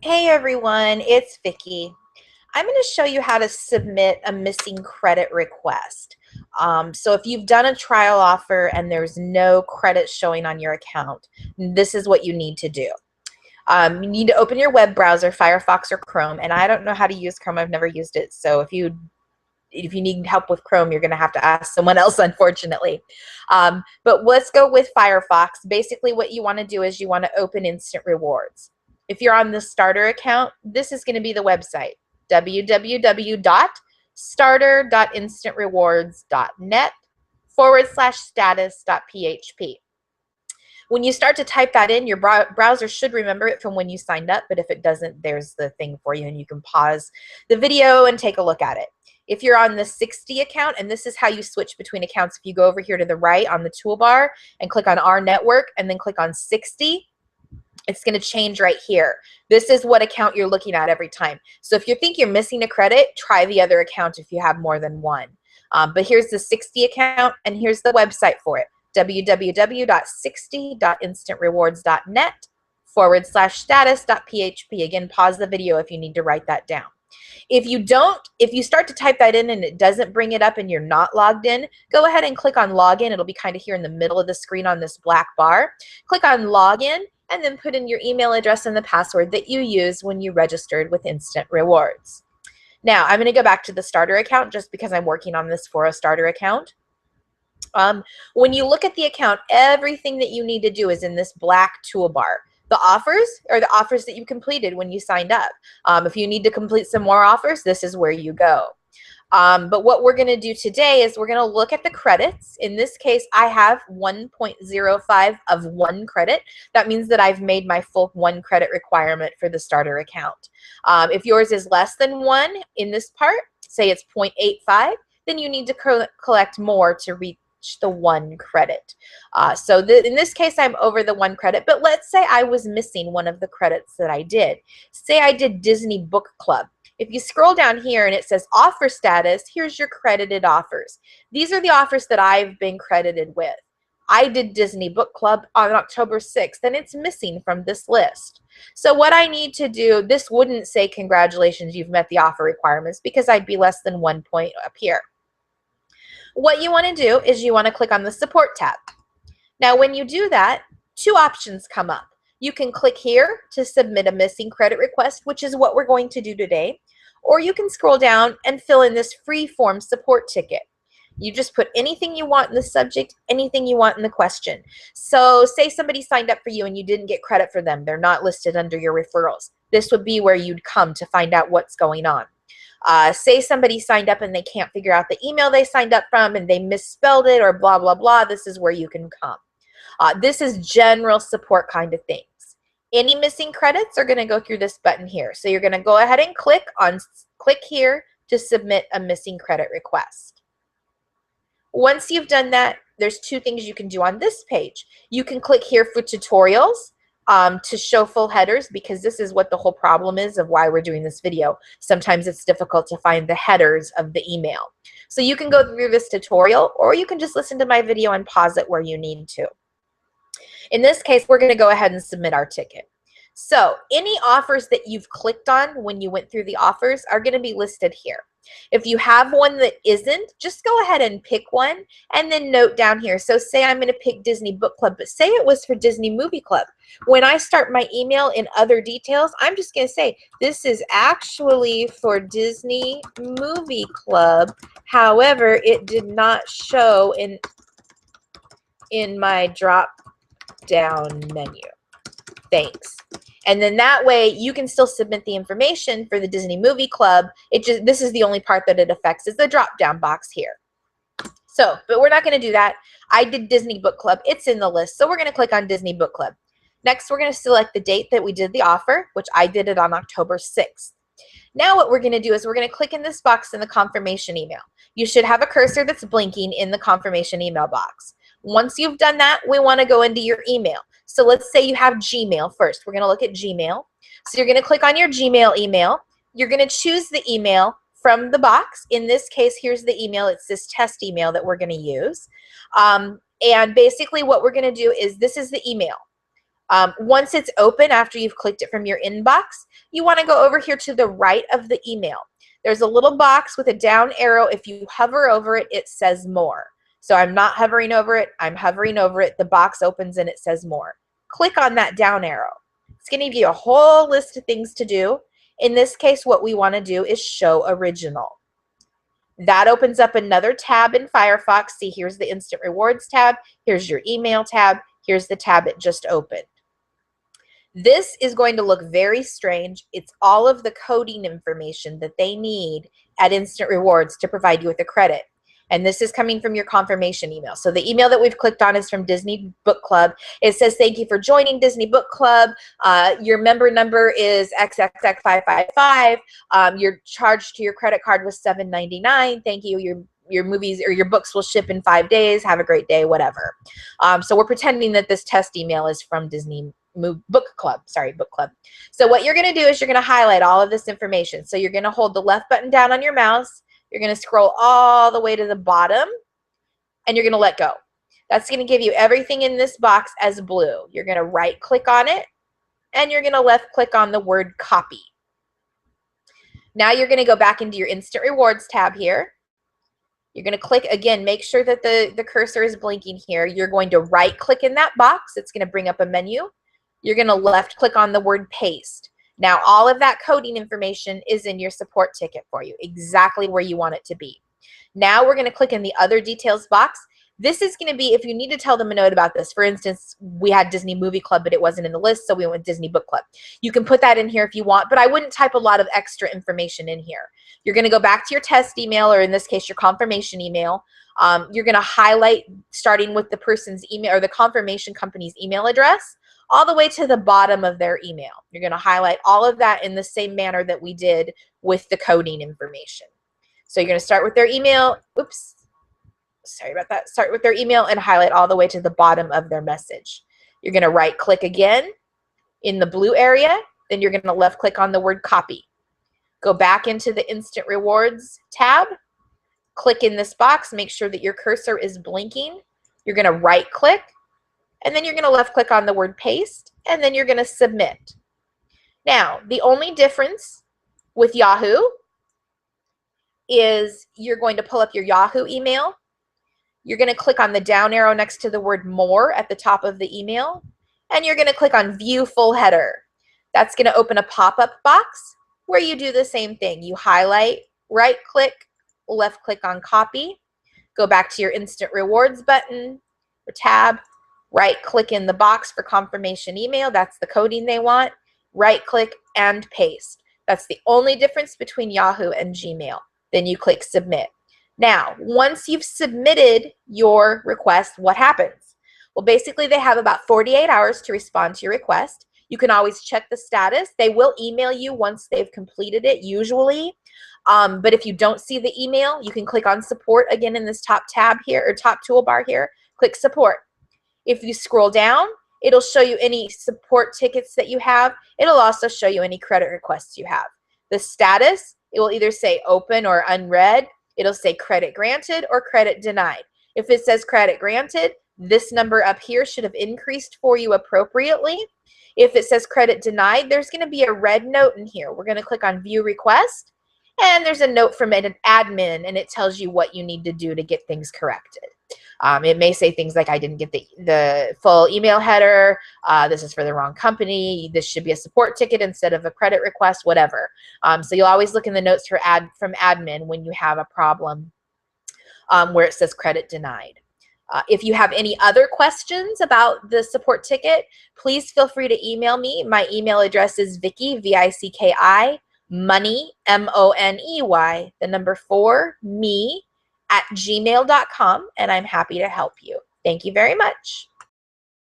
Hey everyone, it's Vicky. I'm going to show you how to submit a missing credit request. So if you've done a trial offer and there's no credit showing on your account, this is what you need to do. You need to open your web browser, Firefox or Chrome, and I don't know how to use Chrome. I've never used it, so if you need help with Chrome, you're going to have to ask someone else, unfortunately. But let's go with Firefox. Basically, what you want to do is you want to open Instant Rewards. If you're on the starter account, this is going to be the website, www.starter.instantrewards.net/status.php. When you start to type that in, your browser should remember it from when you signed up, but if it doesn't, there's the thing for you, and you can pause the video and take a look at it. If you're on the 60 account, and this is how you switch between accounts, if you go over here to the right on the toolbar and click on Our Network and then click on 60, it's going to change right here. This is what account you're looking at every time. So if you think you're missing a credit, try the other account if you have more than one. But here's the 60 account, and here's the website for it, www.60.instantrewards.net/status.php. Again, pause the video if you need to write that down. If you start to type that in and it doesn't bring it up and you're not logged in, go ahead and click on login. It'll be kind of here in the middle of the screen on this black bar. Click on login and then put in your email address and the password that you used when you registered with Instant Rewards. Now, I'm going to go back to the starter account just because I'm working on this for a starter account. When you look at the account, everything that you need to do is in this black toolbar. The offers are the offers that you completed when you signed up. If you need to complete some more offers, this is where you go. But what we're going to do today is we're going to look at the credits. In this case, I have 1.05 of 1 credit. That means that I've made my full 1 credit requirement for the starter account. If yours is less than 1 in this part, say it's 0.85, then you need to collect more to reach the 1 credit. In this case, I'm over the 1 credit, but let's say I was missing one of the credits that I did. Say I did Disney Book Club. If you scroll down here and it says offer status, here's your credited offers. These are the offers that I've been credited with. I did Disney Book Club on October 6th, and it's missing from this list. So what I need to do, this wouldn't say congratulations, you've met the offer requirements, because I'd be less than 1 point up here. What you want to do is you want to click on the support tab. Now when you do that, 2 options come up. You can click here to submit a missing credit request, which is what we're going to do today, or you can scroll down and fill in this free form support ticket. You just put anything you want in the subject, anything you want in the question. So say somebody signed up for you and you didn't get credit for them. They're not listed under your referrals. This would be where you'd come to find out what's going on. Say somebody signed up and they can't figure out the email they signed up from and they misspelled it or blah, blah, blah. This is where you can come. This is general support kind of things. Any missing credits are going to go through this button here. So you're going to go ahead and click here to submit a missing credit request. Once you've done that, there's 2 things you can do on this page. You can click here for tutorials to show full headers, because this is what the whole problem is of why we're doing this video. Sometimes it's difficult to find the headers of the email. So you can go through this tutorial, or you can just listen to my video and pause it where you need to. In this case, we're going to go ahead and submit our ticket. So any offers that you've clicked on when you went through the offers are going to be listed here. If you have one that isn't, just go ahead and pick one and then note down here. So say I'm going to pick Disney Book Club, but say it was for Disney Movie Club. When I start my email in other details, I'm just going to say this is actually for Disney Movie Club. However, it did not show in my drop down menu. Thanks. And then that way you can still submit the information for the Disney Movie Club. This is the only part that it affects is the drop down box here. So, but we're not going to do that. I did Disney Book Club. It's in the list. So we're going to click on Disney Book Club. Next, we're going to select the date that we did the offer, which I did it on October 6th. Now what we're going to do is we're going to click in this box in the confirmation email. You should have a cursor that's blinking in the confirmation email box. Once you've done that, we want to go into your email. So let's say you have Gmail first. We're going to look at Gmail. So you're going to click on your Gmail email. You're going to choose the email from the box. In this case, here's the email. It's this test email that we're going to use. And basically what we're going to do is this is the email. Once it's open, after you've clicked it from your inbox, you want to go over here to the right of the email. There's a little box with a down arrow. If you hover over it, it says more. So I'm not hovering over it. I'm hovering over it. The box opens and it says more. Click on that down arrow. It's going to give you a whole list of things to do. In this case, what we want to do is show original. That opens up another tab in Firefox. See, here's the Instant Rewards tab. Here's your email tab. Here's the tab it just opened. This is going to look very strange. It's all of the coding information that they need at Instant Rewards to provide you with a credit. And this is coming from your confirmation email. So the email that we've clicked on is from Disney Book Club. It says, thank you for joining Disney Book Club. Your member number is XXX555. Your charge to your credit card was $7.99. Thank you. Your movies or your books will ship in 5 days. Have a great day, whatever. So we're pretending that this test email is from Disney Book Club. So what you're going to do is you're going to highlight all of this information. So you're going to hold the left button down on your mouse. You're going to scroll all the way to the bottom, and you're going to let go. That's going to give you everything in this box as blue. You're going to right click on it, and you're going to left click on the word copy. Now you're going to go back into your Instant Rewards tab here. You're going to click again, make sure that the cursor is blinking here. You're going to right click in that box. It's going to bring up a menu. You're going to left click on the word paste. Now, all of that coding information is in your support ticket for you, exactly where you want it to be. Now we're going to click in the other details box. This is going to be if you need to tell them a note about this. For instance, we had Disney Movie Club, but it wasn't in the list, so we went with Disney Book Club. You can put that in here if you want, but I wouldn't type a lot of extra information in here. You're going to go back to your test email, or in this case, your confirmation email. You're going to highlight, starting with the person's email or the confirmation company's email address, all the way to the bottom of their email. You're going to highlight all of that in the same manner that we did with the coding information. So you're going to start with their email. Oops. Sorry about that. Start with their email and highlight all the way to the bottom of their message. You're going to right click again in the blue area. Then you're going to left click on the word copy. Go back into the Instant Rewards tab. Click in this box. Make sure that your cursor is blinking. You're going to right click. And then you're going to left click on the word paste, and then you're going to submit. Now, the only difference with Yahoo is you're going to pull up your Yahoo email. You're going to click on the down arrow next to the word more at the top of the email, and you're going to click on view full header. That's going to open a pop-up box where you do the same thing. You highlight, right click, left click on copy, go back to your Instant Rewards button or tab, right click in the box for confirmation email. That's the coding they want. Right click and paste. That's the only difference between Yahoo and Gmail. Then you click submit. Now, once you've submitted your request, what happens? Well, basically they have about 48 hours to respond to your request. You can always check the status. They will email you once they've completed it, usually. But if you don't see the email, you can click on support again in this top tab here, or top toolbar here. Click support. If you scroll down, it'll show you any support tickets that you have. It'll also show you any credit requests you have. The status, it will either say open or unread. It'll say credit granted or credit denied. If it says credit granted, this number up here should have increased for you appropriately. If it says credit denied, there's going to be a red note in here. We're going to click on view request, and there's a note from an admin, and it tells you what you need to do to get things corrected. It may say things like, I didn't get the full email header, this is for the wrong company, this should be a support ticket instead of a credit request, whatever. So you'll always look in the notes from admin when you have a problem where it says credit denied. If you have any other questions about the support ticket, please feel free to email me. My email address is Vicki, V-I-C-K-I, money, M-O-N-E-Y, the number 4, me, @gmail.com, and I'm happy to help you. Thank you very much.